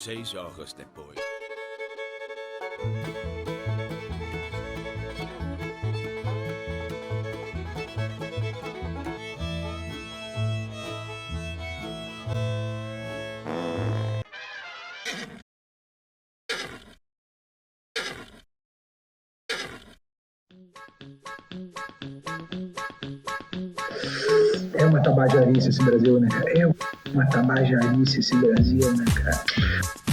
6 horas depois. É uma tabajarice esse Brasil, né, cara? É uma tabajarice esse Brasil, né, cara?